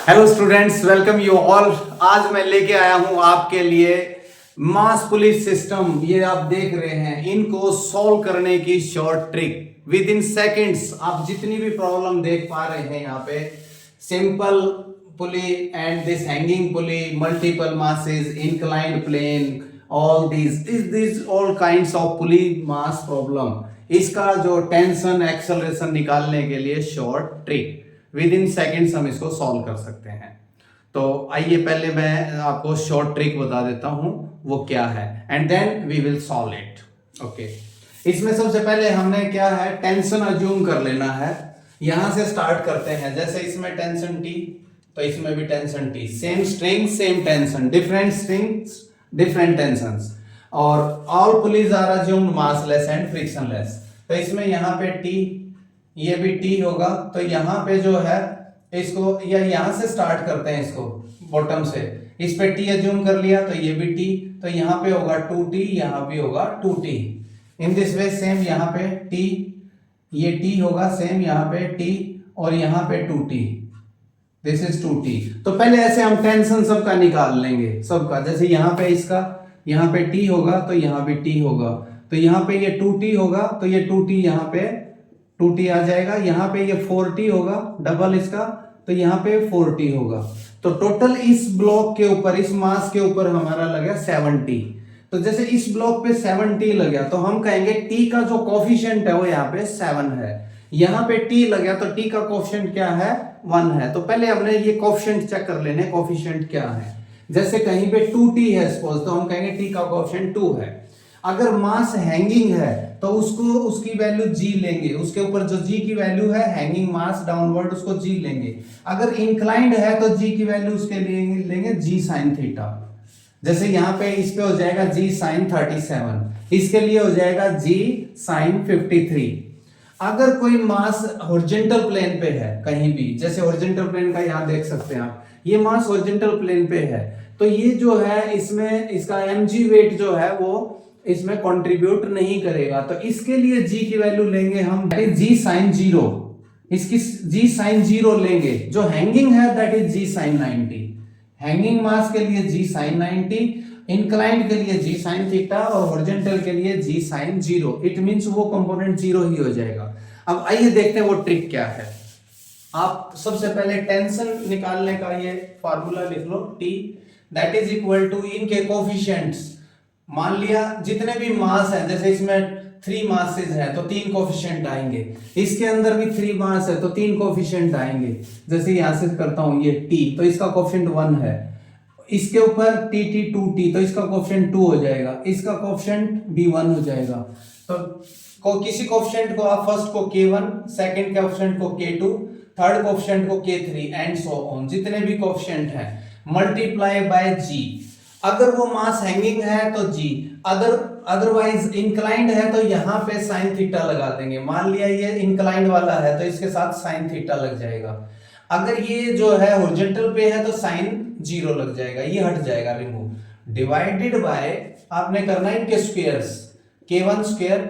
Hello students, welcome you all. आज मैं लेके आया हूं आपके लिए मास पुलिस सिस्टम। ये आप देख रहे हैं, इनको सॉल्व करने की short trick within seconds. आप जितनी भी प्रॉब्लम देख पा रहे हैं यहाँ पे, simple pulley and this hanging pulley, multiple masses, inclined plane, all these all kinds of pulley mass problem, इसका जो टेंशन एक्सेलरेशन निकालने के लिए short trick within seconds हम इसको सॉल्व कर सकते हैं। तो आइए पहले मैं आपको शॉर्ट ट्रिक बता देता हूं वो क्या है, and then we will solve it. Okay, इसमें सबसे पहले हमने क्या है, टेंशन अज्यूम कर लेना है। यहां से स्टार्ट करते हैं। जैसे इसमें टेंशन टी, तो इसमें भी tension T, same string same tension, different strings different tensions, और all pulleys are assumed massless and frictionless. तो इसमें यहाँ पे टी, ये भी टी होगा। तो यहाँ पे जो है इसको, या यहाँ से स्टार्ट करते हैं इसको बॉटम से, इस पे टी अज्यूम कर लिया, तो ये भी टी, तो यहाँ पे होगा 2t, यहाँ पे होगा 2t। In this way same यहाँ पे टी, ये टी होगा, सेम यहाँ पे टी, और यहाँ पे 2t, दिस इज 2t। तो पहले ऐसे हम टेंशन सबका निकाल लेंगे, सबका। जैसे यहाँ पे इसका, यहाँ पे t होगा तो यहाँ भी t होगा, तो यहाँ पे ये 2t होगा, तो ये 2t यहाँ पे 2t आ जाएगा। यहाँ पे ये 4t होगा डबल इसका, तो यहाँ पे 4t होगा। तो टोटल इस ब्लॉक के ऊपर, इस मास के ऊपर हमारा लगा 7t। तो जैसे इस ब्लॉक पे 7t लग गया, तो हम कहेंगे t का जो कोफिशिएंट है वो यहाँ पे 7 है। यहाँ पे t लग गया, तो t का कोफिशिएंट क्या है, 1 है। तो पहले हमने ये कोफिशिएंट चेक कर लेने, कोफिशिएंट क्या है। जैसे कहीं पे 2t है सपोज, तो हम कहेंगे t का कोफिशिएंट 2 है। अगर मास हैंगिंग है तो उसको, उसकी वैल्यू g लेंगे, उसके ऊपर जो g की वैल्यू है, हैंगिंग मास डाउनवर्ड, उसको g लेंगे। अगर इंक्लाइंड है तो g की वैल्यू उसके लिए लेंगे g sin थीटा। जैसे यहाँ पे इस पे हो जाएगा g sin 37, इसके लिए हो जाएगा g sin 53। अगर कोई मास हॉरिजॉन्टल प्लेन पे है कहीं भी, जैसे हॉरिजॉन्टल प्लेन का यहाँ देख सकते हैं आप, ये मास हॉरिजॉन्टल प्लेन पे है, तो ये जो है इसमें इसका mg वेट जो है वो इसमें कंट्रीब्यूट नहीं करेगा। तो इसके लिए g की वैल्यू लेंगे हम, दैट इज g sin 0। इसकी g sin 0 लेंगे। जो हैंगिंग है that is g sin 90। Hanging mass के लिए g sin 90, इंक्लाइंड के लिए g sin थीटा, और हॉरिजॉन्टल के लिए g sin 0। इट मींस वो कंपोनेंट 0 ही हो जाएगा। अब आइए देखते हैं वो ट्रिक क्या है। आप सबसे पहले टेंशन निकालने का ये फार्मूला लिख लो, t that is equal to इनके कोफिशिएंट्स। मान लिया जितने भी मास है, जैसे इसमें 3 मासेस है तो 3 कोफिशिएंट आएंगे, इसके अंदर भी 3 मास है तो 3 कोफिशिएंट आएंगे। जैसे यहां से करता हूं ये t, तो इसका कोफिशिएंट 1 है। इसके ऊपर tt 2t, तो इसका कोफिशिएंट 2 हो जाएगा, इसका कोफिशिएंट भी 1 हो जाएगा। तो किसी कोफिशिएंट को आप फर्स्ट को k1, सेकंड कोफिशिएंट को k2, थर्ड कोफिशिएंट को k3 एंड सो ऑन, जितने भी कोफिशिएंट हैं मल्टीप्लाई बाय g। अगर वो मास हैंगिंग है तो g, अदरवाइज इंक्लाइंड है तो यहाँ पे साइन थीटा लगा देंगे। मान लिया ये इंक्लाइंड वाला है तो इसके साथ साइन थीटा लग जाएगा। अगर ये जो है हॉरिजॉन्टल पे है तो साइन 0 लग जाएगा, ये हट जाएगा, रिमूव। डिवाइडेड बाय आपने करना है इनके squares, k1 square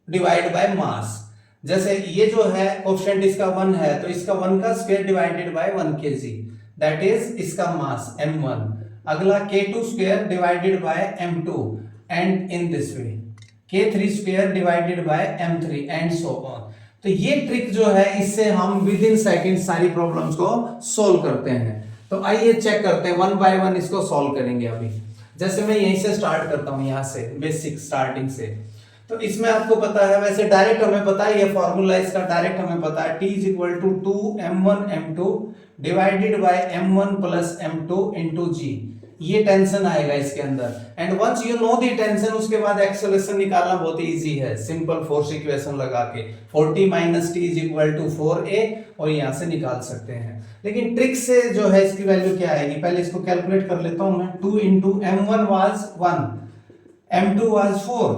divide by mass. जैसे ये जो है कोफिशिएंट इसका 1 है, तो इसका 1 का square divided by 1 kg, that is इसका मास m1। अगला k2 square divided by m2, and in this way k3 square divided by m3 and so on. तो ये ट्रिक जो है, इससे हम विद इन सेकंड सारी प्रॉब्लम्स को सॉल्व करते हैं। तो आइए चेक करते हैं, 1 बाय 1 इसको सॉल्व करेंगे अभी। जैसे मैं यहीं से स्टार्ट करता हूं, यहां से बेसिक स्टार्टिंग से। तो इसमें आपको पता है, वैसे डायरेक्ट हमें पता है, ये फॉर्मूला इसका डायरेक्ट हमें पता है, t is equal to 2m1 m2 divided by m1 plus m2 into g। ये टेंशन आएगा इसके अंदर, and once you know the tension, उसके बाद एक्सेलरेशन निकालना बहुत इजी है, सिंपल फोर्स इक्वेशन लगा के 4t minus t is equal to 4a, और यहां से निकाल सकते हैं। लेकिन ट्रिक से जो है इसकी वैल्यू क्या आएगी, पहले इसको कैलकुलेट कर लेता हूं मैं। 2 into m1 was 1, m2 was 4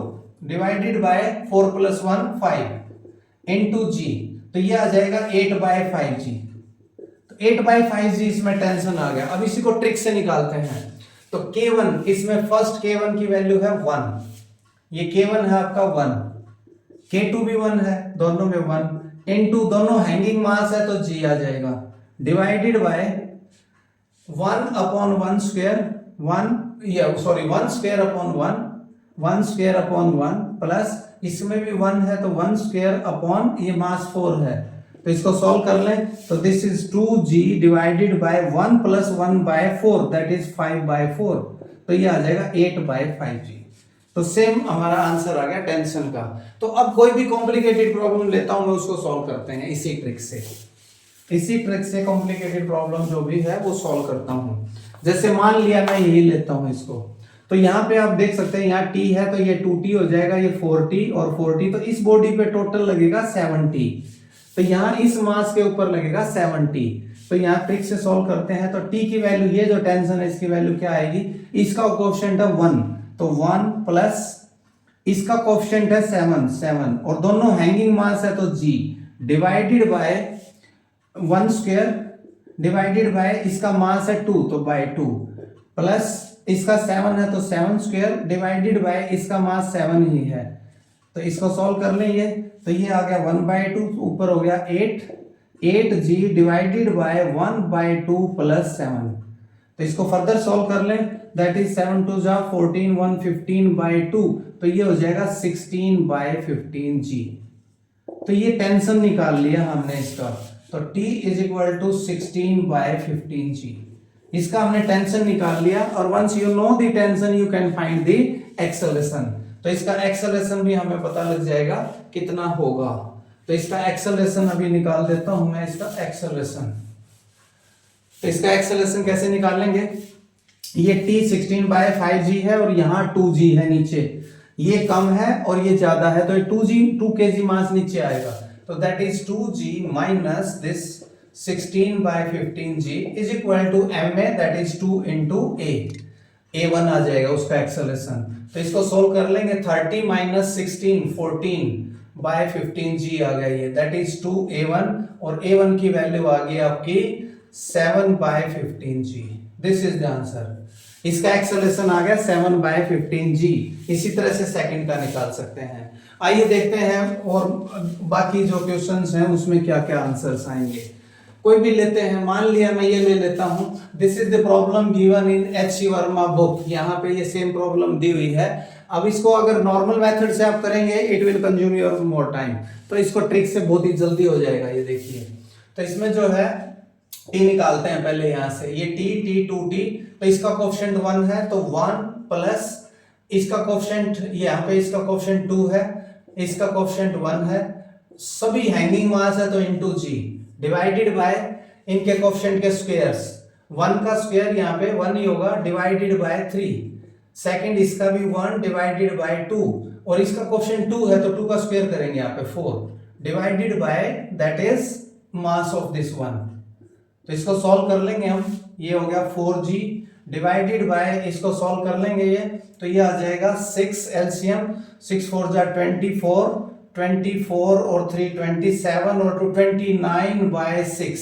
divided by 4 plus 1 5 into g, तो ये आ जाएगा 8 बाय 5g। तो 8 बाय 5g इसमें टेंशन आ गया। अब इसी को ट्रिक से निकालते हैं। तो k1, इसमें फर्स्ट k1 की वैल्यू है 1, ये k1 है आपका 1, k2 भी 1 है, दोनों में 1 इनटू, दोनों हैंगिंग मास है तो g आ जाएगा, divided by 1 upon 1 square 1 square upon 1 square upon 1 plus इसमें भी 1 है तो 1 स्क्वायर अपॉन ये मास 4 है, तो इसको सॉल्व कर लें तो this is 2g divided by 1 plus 1 by 4 that is 5/4, तो ये आ जाएगा 8/5g। तो सेम हमारा आंसर आ गया टेंशन का। तो अब कोई भी कॉम्प्लिकेटेड प्रॉब्लम लेता हूं मैं उसको सॉल्व करते हैं इसी ट्रिक से कॉम्प्लिकेटेड प्रॉब्लम जो भी है वो सॉल्व करता हूं। जैसे मान लिया मैं यही लेता हूं इसको, तो यहाँ पे आप देख सकते हैं यहाँ t है तो ये 2t हो जाएगा, ये 4t और 4t, तो इस बॉडी पे टोटल लगेगा 7t, तो यहाँ इस मास के ऊपर लगेगा 7t। तो यहाँ ट्रिक से सॉल्व करते हैं तो t की वैल्यू, ये जो टेंशन है इसकी वैल्यू क्या आएगी, इसका कोएफिशिएंट है 1, तो 1 प्लस इसका कोएफिशिएंट है 7 और दोनों हैंगिंग मास है तो g divided by 1 square divided by इसका मास है 2 तो बाय 2 प्लस इसका 7 है तो 7 स्क्वायर डिवाइडेड बाय इसका मास 7 ही है, तो इसको सॉल्व कर लें ये, तो ये आ गया 1/2 ऊपर हो गया 8g डिवाइडेड बाय 1/2 प्लस 7, तो इसको फर्दर सॉल्व कर लें दैट इज 7 2 जा 14 1 15/2, तो ये हो जाएगा 16/15g। तो ये टेंशन निकाल लिया हमने इसका, तो t is equal to 16/15g, इसका हमने टेंशन निकाल लिया। और once you know the tension you can find the acceleration, तो इसका एक्सेलरेशन भी हमें पता लग जाएगा कितना होगा। तो इसका एक्सेलरेशन अभी निकाल देता हूं मैं, इसका एक्सेलरेशन, तो इसका एक्सेलरेशन कैसे निकालेंगे, ये t 16/5g है और यहाँ 2g है नीचे, ये कम है और ये ज्यादा है तो 2 kg मास नीचे आएगा, तो that is 2g minus this 16/15g is equal to ma that is 2 into a1 आ जाएगा उसका एक्सेलरेशन। तो इसको सोल्व कर लेंगे 30 माइनस 16 14/15g आ गया ये, दैट इज 2a1 और a1 की वैल्यू आ गई आपकी 7/15g, this is the answer. इसका एक्सेलरेशन आ गया 7/15g। इसी तरह से सेकंड का निकाल सकते हैं। आइए देखते हैं और बाकी जो क्वेश्चंस हैं उसमें क्या क्या आंसर्स आएंगे। कोई भी लेते हैं, मान लिया मैं ये ले लेता हूं, this is the problem given in H Verma book, यहाँ पे ये सेम प्रॉब्लम दी हुई है। अब इसको अगर नॉर्मल मेथड से आप करेंगे it will consume your more time, तो इसको ट्रिक से बहुत ही जल्दी हो जाएगा। ये देखिए, तो इसमें जो है t निकालते हैं पहले यहाँ से, ये t 2t, तो इसका कोएफिशिएंट 1 है तो 1 प्लस इसका कोएफिशिएंट, यहाँ पे इसका कोएफिशिएंट 2 है, इसका कोएफिशिएंट 1 है, सभी हैंगिंग मास है तो इनटू g डिवाइडेड बाय इनके कोएफिशिएंट के स्क्वायर्स, 1 का स्क्वायर यहाँ पे 1 ही होगा डिवाइडेड बाय 3, सेकंड इसका भी 1 डिवाइडेड बाय 2 और इसका कोएफिशिएंट 2 है तो 2 का स्क्वायर करेंगे यहाँ पे 4 divided by that is mass of this one. तो इसको सॉल्व कर लेंगे हम, ये हो गया 4g डिवाइडेड बाय, इसको सॉल्व कर लेंगे ये, तो ये आ जाएगा 6 एलसीएम 6 4 जा 24 और 3 27 और 29/6,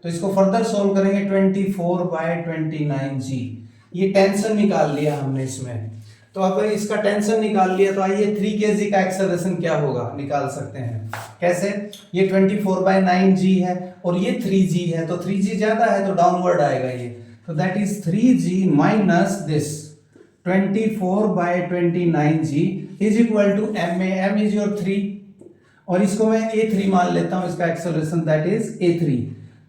तो इसको फर्दर सॉल्व करेंगे 24/29g। ये टेंशन निकाल लिया हमने इसमें, तो अब इसका टेंशन निकाल लिया तो आइए 3 kg का एक्सेलरेशन क्या होगा निकाल सकते हैं। कैसे, ये 24/9g है और ये 3g है, तो 3g ज्यादा है तो डाउनवर्ड आएगा ये, तो that is 3g minus this 24/29g is equal to m is your 3 और इसको मैं a3 मान लेता हूं, इसका एक्सेलरेशन दैट इज a3,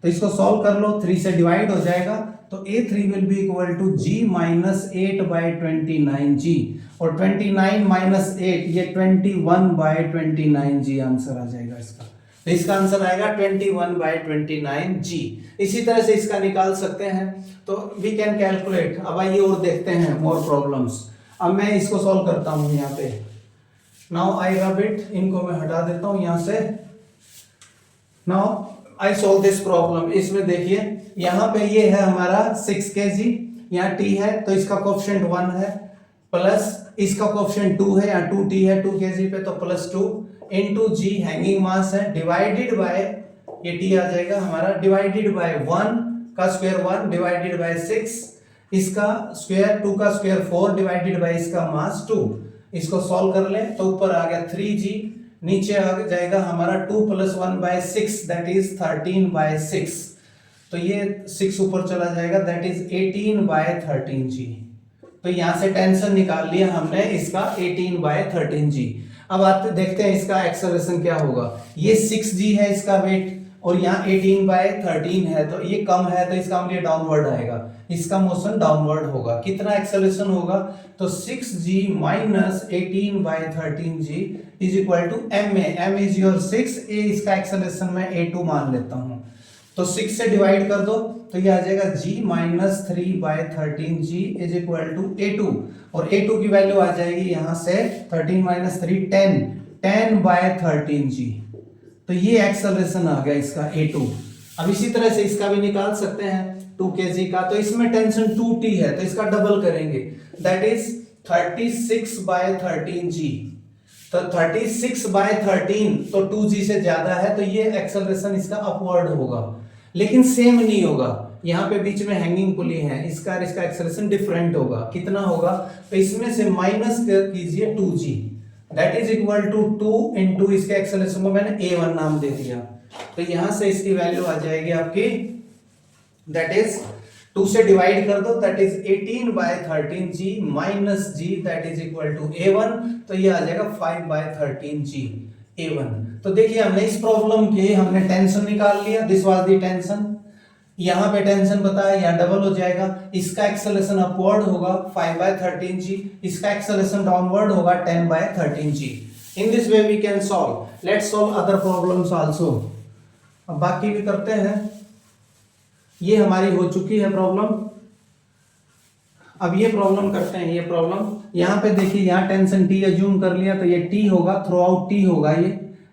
तो इसको सॉल्व कर लो, 3 से डिवाइड हो जाएगा तो a3 will be equal to g minus 8/29g और 29 माइनस 8 ये 21/29g आंसर आ जाएगा इसका, तो इसका आंसर आएगा 21/29g। इसी तरह से इसका निकाल सकते हैं, तो वी कैन कैलकुलेट। अब आइए और देखते हैं मोर प्रॉब्लम्स। अब मैं इसको सॉल्व करता हूं यहाँ पे, नाउ आई रब इट, इनको मैं हटा देता हूं यहां से। Now I solve this problem. इसमें देखिए यहाँ पे ये है हमारा 6 kg, यहाँ t है तो इसका कोएफिशिएंट 1 है प्लस इसका कोएफिशिएंट 2 है, यहाँ 2t है 2 kg पे तो प्लस 2 इनटू g हैंगिंग मास है डिवाइडेड बाय ये t आ जाएगा हमारा डिवाइडेड बाय 1 का स्क्वायर 1 डिवाइडेड बाय 6, इसका स्क्वायर 2 का स्क्वायर 4 डिवाइडेड बाय इसका मास 2। इसको सॉल्व कर लें तो ऊपर आ गया 3g, नीचे आ जाएगा हमारा 2 + 1/6 दैट इज 13/6। तो ये 6 ऊपर चला जाएगा, दैट इज 18/13g। तो यहां से टेंशन निकाल लिया हमने इसका 18/13g। अब आते देखते हैं इसका एक्सेलरेशन क्या होगा। ये 6g है इसका वेट और यहाँ 18/13 है, तो ये कम है तो इसका मतलब डाउनवर्ड आएगा, इसका मोशन डाउनवर्ड होगा। कितना एक्सेलरेशन होगा, तो 6g minus 18/13g is equal to m is your 6, a इसका एक्सेलरेशन मैं a2 मान लेता हूं, तो 6 से डिवाइड कर दो तो ये आ जाएगा g minus 3/13g is equal to a2, और a2 की वैल्यू आ जाएगी यहां से 13 माइनस 3 10/13g। तो ये एक्सेलरेशन आ गया इसका a2। अब इसी तरह से इसका भी निकाल सकते हैं 2 kg का, तो इसमें टेंशन 2t है तो इसका डबल करेंगे, दैट इज 36/13g। तो 36/13 तो 2g से ज्यादा है, तो ये एक्सेलरेशन इसका अपवर्ड होगा, लेकिन सेम नहीं होगा। यहाँ पे बीच में हैंगिंग पुली है, इसका एक्सेलरेशन डिफरेंट होगा। कितना होगा, तो इसमें से माइनस कीजिए 2g, that is equal to 2 into इसके एक्सेलरेशन को मैंने a1 नाम दे दिया, तो यहां से इसकी वैल्यू आ जाएगी आपकी, दैट इज 2 से डिवाइड कर दो, that is 18/13g minus g that is equal to a1, तो ये आ जाएगा 5/13g a1। तो देखिए हमने इस प्रॉब्लम के हमने टेंशन निकाल लिया, दिस वाज द टेंशन। यहां पे टेंशन बताया, यहां डबल हो जाएगा, इसका एक्सेलरेशन अपवर्ड होगा 5/13g, इसका एक्सेलरेशन डाउनवर्ड होगा 10/13g। In this way we can solve. Let's solve other problems also. अब बाकी भी करते हैं, ये हमारी हो चुकी है प्रॉब्लम। अब ये प्रॉब्लम करते हैं, ये प्रॉब्लम यहां पे देखिए, यहां टेंशन t अज्यूम कर लिया तो ये t होगा, थ्रू आउट t होगा,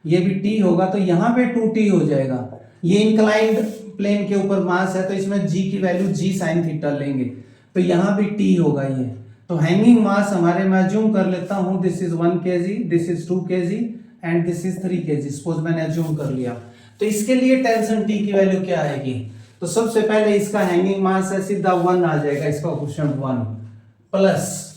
ये भी t होगा, तो यहां पे 2t हो जाएगा। ये इंक्लाइंड प्लेन के ऊपर मास है तो इसमें g की वैल्यू g sin थीटा लेंगे, तो यहां भी t होगा ये। तो हैंगिंग मास हमारे मैं अज्यूम कर लेता हूं, this is 1 kg, this is 2 kg and this is 3 kg, suppose मैंने अज्यूम कर लिया। तो इसके लिए टेंशन t की वैल्यू क्या आएगी, तो सबसे पहले इसका हैंगिंग मास है सीधा 1 आ जाएगा, इसका कोएफिशिएंट 1, प्लस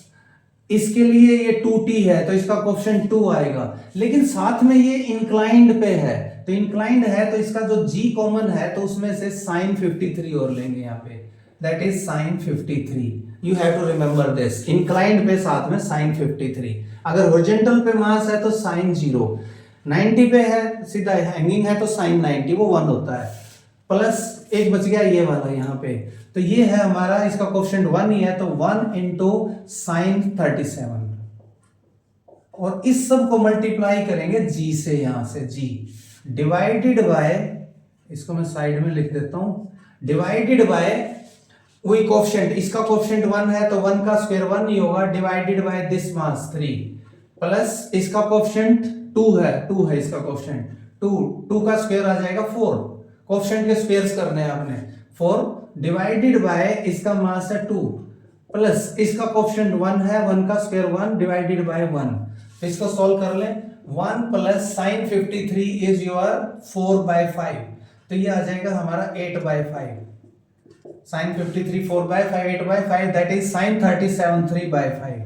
इसके लिए ये 2t है तो इसका कोएफिशिएंट 2 आएगा, लेकिन साथ में ये इंक्लाइंड पे है, तो इंक्लाइंड है तो इसका जो g कॉमन है तो उसमें से sin 53 और लेंगे यहाँ पे, that is sin 53। You have to remember this, inclined पे साथ में sin 53। अगर हॉरिजॉन्टल पे मास है तो sin 0, 90 पे है सीधा हैंगिंग है तो sin 90 वो 1 होता है, प्लस एक बच गया ये वाला यहाँ पे, तो ये है हमारा, इसका कोएफिशिएंट 1 ही है तो 1 इंटू sin 37, और इस सब को मल्टीप्लाई करेंगे g से, यहां से g डिवाइडेड बाय, इसको मैं साइड में लिख देता हूं, डिवाइडेड बाय वही कोएफिशिएंट, इसका कोएफिशिएंट 1 है तो 1 का स्क्वायर 1 ही होगा, divided by this mass 3, plus इसका कोएफिशिएंट 2 है इसका कोएफिशिएंट 2 का स्क्वायर आ जाएगा 4, कोएफिशिएंट के स्क्वायर्स करने हैं आपने, 4 डिवाइडेड बाय इसका मास है 2, प्लस इसका कोएफिशिएंट 1 है, 1 का स्क्वायर 1 डिवाइडेड बाय 1, तो इसको सॉल्व कर ले, 1 प्लस sin 53 इज योर 4/5, तो ये आ जाएगा हमारा 8/5, sin 53 4/5 8/5 दैट इज sin 37 3/5,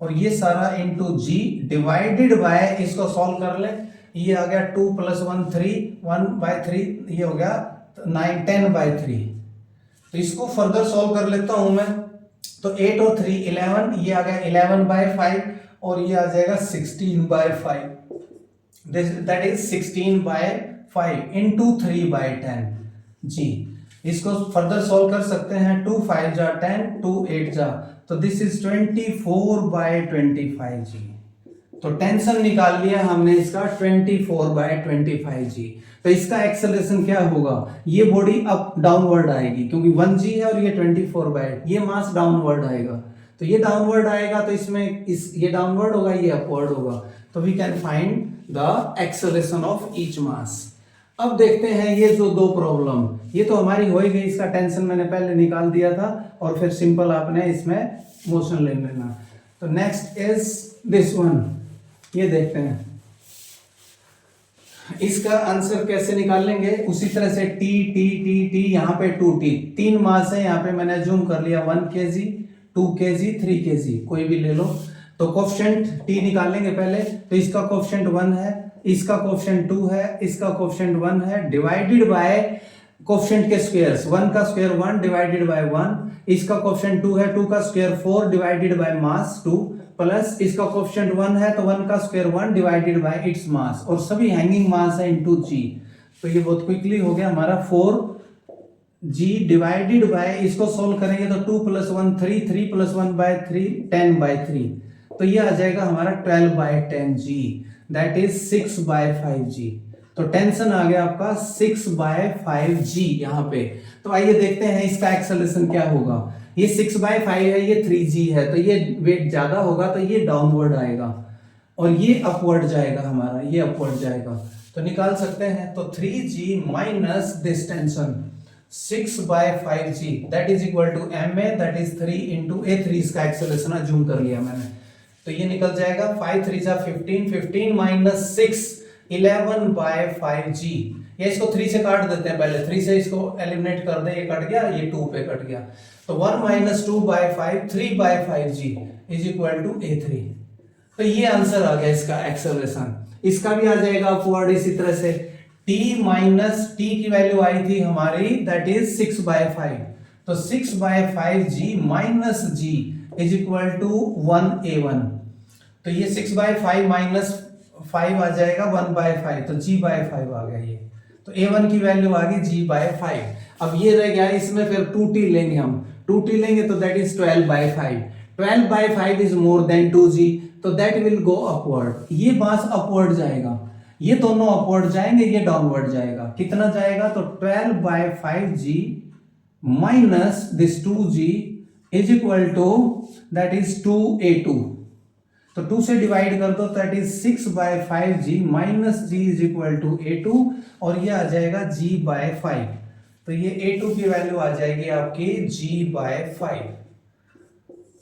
और ये सारा इनटू g डिवाइडेड बाय, इसको सॉल्व कर ले, ये आ गया 2 + 1 3 1/3, ये हो गया 9 10/3। तो इसको फर्दर सॉल्व कर लेता हूं मैं, तो 8 और 3 11, ये आ गया 11/5 और ये आ जाएगा 16/5, दैट इज 16/5 इंटू 3/10 जी। इसको फर्दर सॉल्व कर सकते हैं, 2 5 जा 10, 2 8 जा, तो दिस इज 24/25 जी। तो टेंशन निकाल लिया हमने इसका 24/25 जी। तो इसका एक्सेलरेशन क्या होगा, ये बॉडी अप डाउनवर्ड आएगी क्योंकि 1g है और ये 24/, ये मास डाउनवर्ड आएगा, तो ये डाउनवर्ड आएगा तो इसमें ये डाउनवर्ड होगा, ये अपवर्ड होगा, तो we can find the acceleration of each mass. अब देखते हैं ये जो दो प्रॉब्लम, ये तो हमारी हो ही गई, इसका टेंशन मैंने पहले निकाल दिया था और फिर सिंपल आपने इसमें मोशन ले लेना। तो नेक्स्ट इज दिस वन, ये देखते हैं इसका आंसर कैसे निकालेंगे। उसी तरह से टी टी टी टी यहाँ पे 2t, 3 मास है यहाँ पे मैंने जूम कर लिया, 1 kg 2 kg 3 kg कोई भी ले लो। तो कोएफिशिएंट t निकालेंगे पहले, तो इसका कोएफिशिएंट 1 है, इसका कोएफिशिएंट 2 है, इसका कोएफिशिएंट 1 है, डिवाइडेड बाय कोफिशिएंट के स्क्वायर्स, 1 का स्क्वायर 1 डिवाइडेड बाय 1, इसका कोफिशिएंट 2 है, 2 का square 4 divided by mass 2, plus इसका कोफिशिएंट 1 है तो 1 का square 1 divided by its mass, और सभी हैंगिंग मास है इनटू जी। तो ये बहुत क्विकली हो गया हमारा 4g डिवाइडेड बाय, इसको सोल्व करेंगे तो 2 + 1 3, 3 + 1 बाय 3 10/3, तो ये आ जाएगा हमारा 12/10g, दैट इज 6/5g। तो टेंशन आ गया आपका 6/5g यहाँ पे। तो आइए देखते हैं इसका एक्सेलरेशन क्या होगा। ये 6/5 है, ये 3g है, तो ये वेट ज्यादा होगा तो ये डाउनवर्ड आएगा, और ये अपवर्ड जाएगा हमारा, ये अपवर्ड जाएगा। तो निकाल सकते हैं, तो 3g minus this tension 6/5g that is equal to ma, that is 3 into a3, इसका एक्सेलरेशन जूम कर लिया मैंने, तो ये निकल जाएगा 5 3 जा 15, 15 माइनस 6 11/5g। या इसको 3 से काट देते हैं, पहले 3 से इसको एलिमिनेट कर दे, ये कट गया, ये 2 पे कट गया, तो 1 - 2/5 3/5g is equal to a3। तो ये आंसर आ गया इसका एक्सेलरेशन। इसका भी आ जाएगा अपवर्ड इसी तरह से, t माइनस t की वैल्यू आई थी हमारी दैट इज 6/5, तो 6/5g minus g is equal to 1a1। तो ये 6/5 माइनस 5 आ जाएगा 1/5, तो g/5 आ गया ये। तो a1 की वैल्यू आ गई g/5। अब ये रह गया, इसमें फिर 2t लेंगे हम, 2t लेंगे तो that is 12/5, 12/5 is more than 2g, तो दैट विल गो अपवर्ड। ये मास अपवर्ड जाएगा, ये दोनों अपवर्ड जाएंगे, ये डाउनवर्ड जाएगा। कितना जाएगा, तो 12/5g minus this 2g is equal to that is 2a2, तो 2 से डिवाइड कर दो, that is 6/5g minus g is equal to a2, और ये आ जाएगा g/5। तो ये a2 की वैल्यू आ जाएगी आपकी g/5।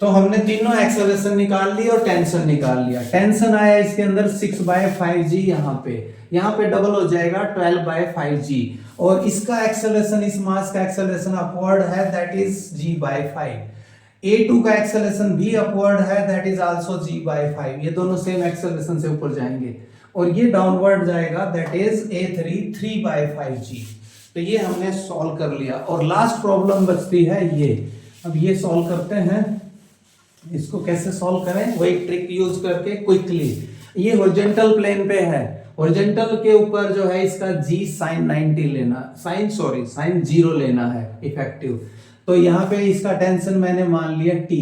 तो हमने तीनों एक्सेलरेशन निकाल ली और टेंशन निकाल लिया। टेंशन आया इसके अंदर 6/5g, यहाँ पे डबल हो जाएगा 12/5g, और इसका एक्सेलरेशन, इस मास का एक्सेलरेशन अपवर्ड है दैट इज g/5। a2 का एक्सेलरेशन भी अपवर्ड है दैट इज आल्सो g/5, ये दोनों सेम एक्सेलरेशन से ऊपर जाएंगे, और ये डाउनवर्ड जाएगा दैट इज a3 3/5g। तो ये हमने सॉल्व कर लिया, और लास्ट प्रॉब्लम बचती है ये। अब ये सॉल्व करते हैं, इसको कैसे सॉल्व करें, वही ट्रिक यूज करके क्विकली। ये हॉरिजॉन्टल प्लेन पे है, हॉरिजॉन्टल के ऊपर जो है इसका g sin 90 लेना, sin 0 लेना है इफेक्टिव। तो यहाँ पे इसका टेंशन मैंने मान लिया t,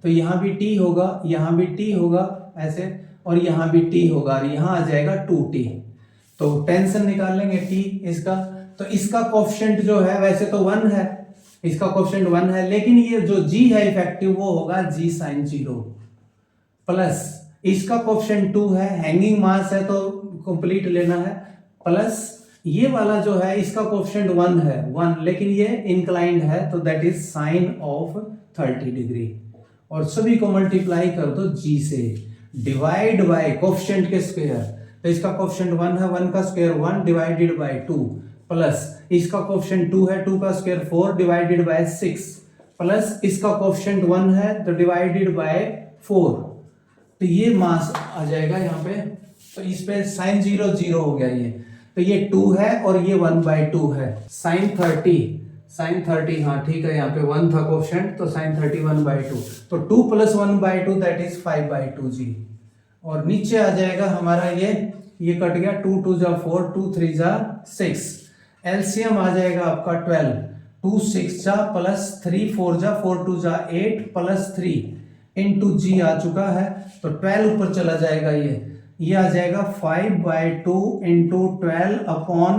तो यहाँ भी t होगा, यहाँ भी t होगा ऐसे, और यहाँ भी t होगा, और यहाँ आ जाएगा 2t। तो टेंशन निकाल लेंगे t इसका, तो इसका कोफिशिएंट जो है वैसे तो 1 है, इसका कोफिशिएंट 1 है, लेकिन ये जो g है इफेक्टिव वो होगा g sin 0, प्लस इसका कोफिशिएंट 2 है, हैंगिंग मास है तो कंप्लीट लेना है, प्लस ये वाला जो है इसका कोफिशिएंट 1 है 1, लेकिन ये इंक्लाइंड है तो that is sine of 30 degree, और सभी को मल्टीप्लाई कर दो g से, डिवाइड बाय कोफिशिएंट के स्क्वायर, तो इसका कोफिशिएंट 1 है, 1 का स्क्वायर 1 डिवाइडेड बाय 2, प्लस इसका कोफिशिएंट 2 है, 2 का स्क्वायर 4 डिवाइडेड बाय 6, प्लस इसका कोफिशिएंट 1 है तो डिवाइडेड बाय 4, तो ये मास आ जाएगा यहाँ पे। तो इस पे साइन 0 0 हो गया ये, तो ये 2 है और ये 1/2 है, साइन 30 हाँ ठीक है, यहाँ पे 1 था कोफिशिएंट, तो साइन 30 1/2, तो 2 + 1/2 दैट इज 5/2g, और नीचे आ जाएगा हमारा ये कट गया, 2 2 जा 4, 2 3 जा 6, एलसीएम आ जाएगा आपका 12, 2 6 जा प्लस 3 4 जा 4 2 जा 8 प्लस 3 इंटू जी आ चुका है, तो 12 ऊपर चला जाएगा, ये आ जाएगा 5/2 इंटू 12 अपॉन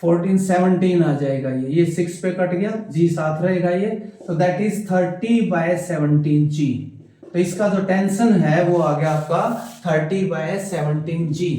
14 17 आ जाएगा, ये 6 पे कट गया, जी साथ रहेगा ये, तो दैट इज 30/17g। तो इसका जो टेंशन है वो आ गया आपका 30/17g।